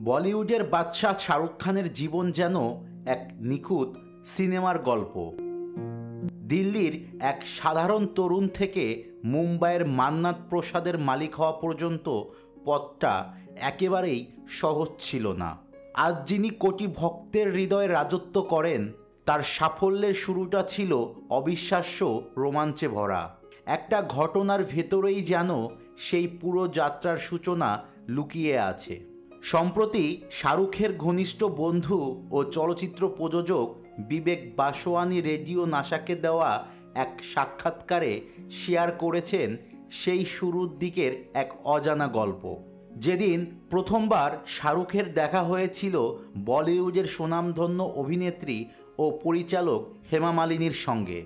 বলিউডের বাদশাহ শাহরুখ খানের জীবন যেন এক নিখুঁত সিনেমার গল্প। দিল্লির এক সাধারণ তরুণ থেকে মুম্বাইয়ের মান্নাত প্রসাদের মালিক হওয়া পর্যন্ত পথটা একেবারেই সহজ ছিল না। আজ যিনি কোটি ভক্তের হৃদয়ে রাজত্ব করেন, তার সাফল্যের শুরুটা ছিল অবিশ্বাস্য রোমাঞ্চে ভরা। একটা ঘটনার ভেতরেই যেন সেই পুরো যাত্রার সূচনা লুকিয়ে আছে। সম্প্রতি শাহরুখের ঘনিষ্ঠ বন্ধু ও চলচ্চিত্র প্রযোজক বিবেক বাসওয়ানি রেডিও নাসাকে দেওয়া এক সাক্ষাৎকারে শেয়ার করেছেন সেই শুরুর দিকের এক অজানা গল্প। যেদিন প্রথমবার শাহরুখের দেখা হয়েছিল বলিউডের সুনামধন্য অভিনেত্রী ও পরিচালক হেমা মালিনীর সঙ্গে।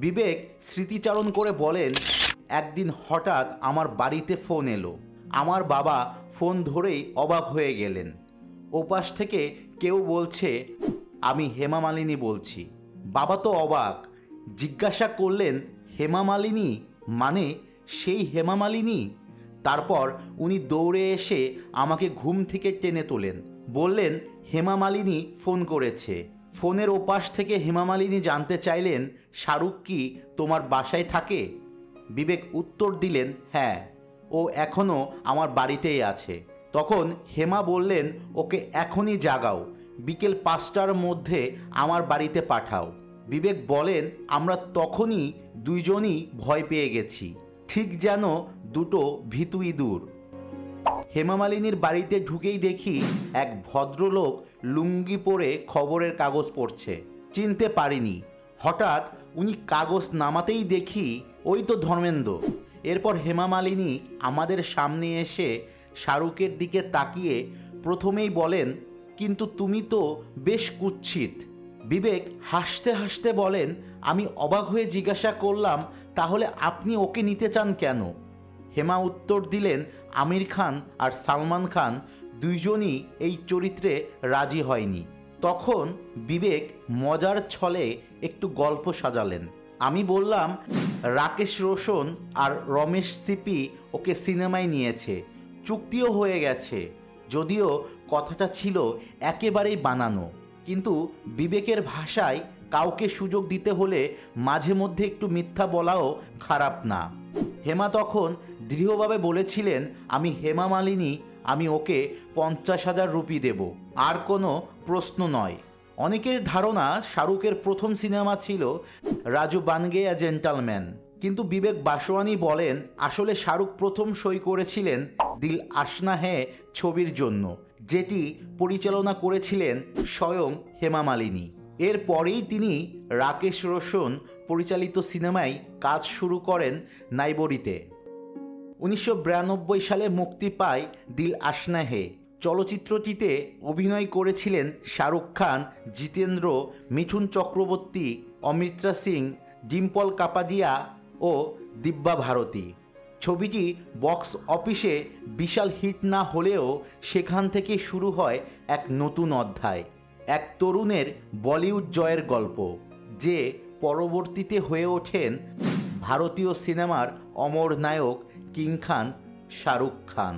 বিবেক স্মৃতিচারণ করে বলেন, একদিন হঠাৎ আমার বাড়িতে ফোন এলো। আমার বাবা ফোন ধরেই অবাক হয়ে গেলেন। ওপাশ থেকে কেউ বলছে, আমি হেমা মালিনী বলছি। বাবা তো অবাক, জিজ্ঞাসা করলেন, হেমা মালিনী মানে সেই হেমা মালিনী? তারপর উনি দৌড়ে এসে আমাকে ঘুম থেকে টেনে তোলেন, বললেন হেমা মালিনী ফোন করেছে। ফোনের ওপাশ থেকে হেমা মালিনী জানতে চাইলেন, শাহরুখ কি তোমার বাসায় থাকে? বিবেক উত্তর দিলেন, হ্যাঁ, ও এখনও আমার বাড়িতেই আছে। তখন হেমা বললেন, ওকে এখনই জাগাও, বিকেল 5টার মধ্যে আমার বাড়িতে পাঠাও। বিবেক বলেন, আমরা তখনই দুইজনই ভয় পেয়ে গেছি, ঠিক যেন দুটো ভীতু ইঁদুর। হেমা মালিনীর বাড়িতে ঢুকেই দেখি এক ভদ্রলোক লুঙ্গি পরে খবরের কাগজ পড়ছে। চিনতে পারিনি। হঠাৎ উনি কাগজ নামাতেই দেখি ওই তো ধর্মেন্দ্র। এরপর হেমা মালিনী আমাদের সামনে এসে শাহরুখের দিকে তাকিয়ে প্রথমেই বলেন, কিন্তু তুমি তো বেশ কুৎসিত। বিবেক হাসতে হাসতে বলেন, আমি অবাক হয়ে জিজ্ঞাসা করলাম, তাহলে আপনি ওকে নিতে চান কেন? হেমা উত্তর দিলেন, আমির খান আর সালমান খান দুইজনই এই চরিত্রে রাজি হয়নি। তখন বিবেক মজার ছলে একটু গল্প সাজালেন। আমি বললাম, রাকেশ রোশন আর রমেশ সিপি ওকে সিনেমায় নিয়েছে, চুক্তিও হয়ে গেছে। যদিও কথাটা ছিল একেবারেই বানানো, কিন্তু বিবেকের ভাষায় কাউকে সুযোগ দিতে হলে মাঝে মধ্যে একটু মিথ্যা বলাও খারাপ না। হেমা তখন দৃঢ়ভাবে বলেছিলেন, আমি হেমা মালিনী, আমি ওকে 50,000 রুপি দেব, আর কোনো প্রশ্ন নয়। অনেকের ধারণা শাহরুখের প্রথম সিনেমা ছিল রাজু বান গয়া জেন্টালম্যান, কিন্তু বিবেক বাসওয়ানি বলেন, আসলে শাহরুখ প্রথম সই করেছিলেন দিল আশনা হ্যায় ছবির জন্য, যেটি পরিচালনা করেছিলেন স্বয়ং হেমা মালিনী। এরপরেই তিনি রাকেশ রোশন পরিচালিত সিনেমায় কাজ শুরু করেন নাইবরিতে। 1992 সালে মুক্তি পায় দিল আশনা হ্যায়। চলচ্চিত্রটিতে অভিনয় করেছিলেন শাহরুখ খান, জিতেন্দ্র, মিঠুন চক্রবর্তী, অমৃতা সিং, ডিম্পল কাপাডিয়া ও দিব্যা ভারতী। ছবিটি বক্স অফিসে বিশাল হিট না হলেও সেখান থেকে শুরু হয় এক নতুন অধ্যায়, এক তরুণের বলিউড জয়ের গল্প, যে পরবর্তীতে হয়ে ওঠেন ভারতীয় সিনেমার অমর নায়ক কিং খান শাহরুখ খান।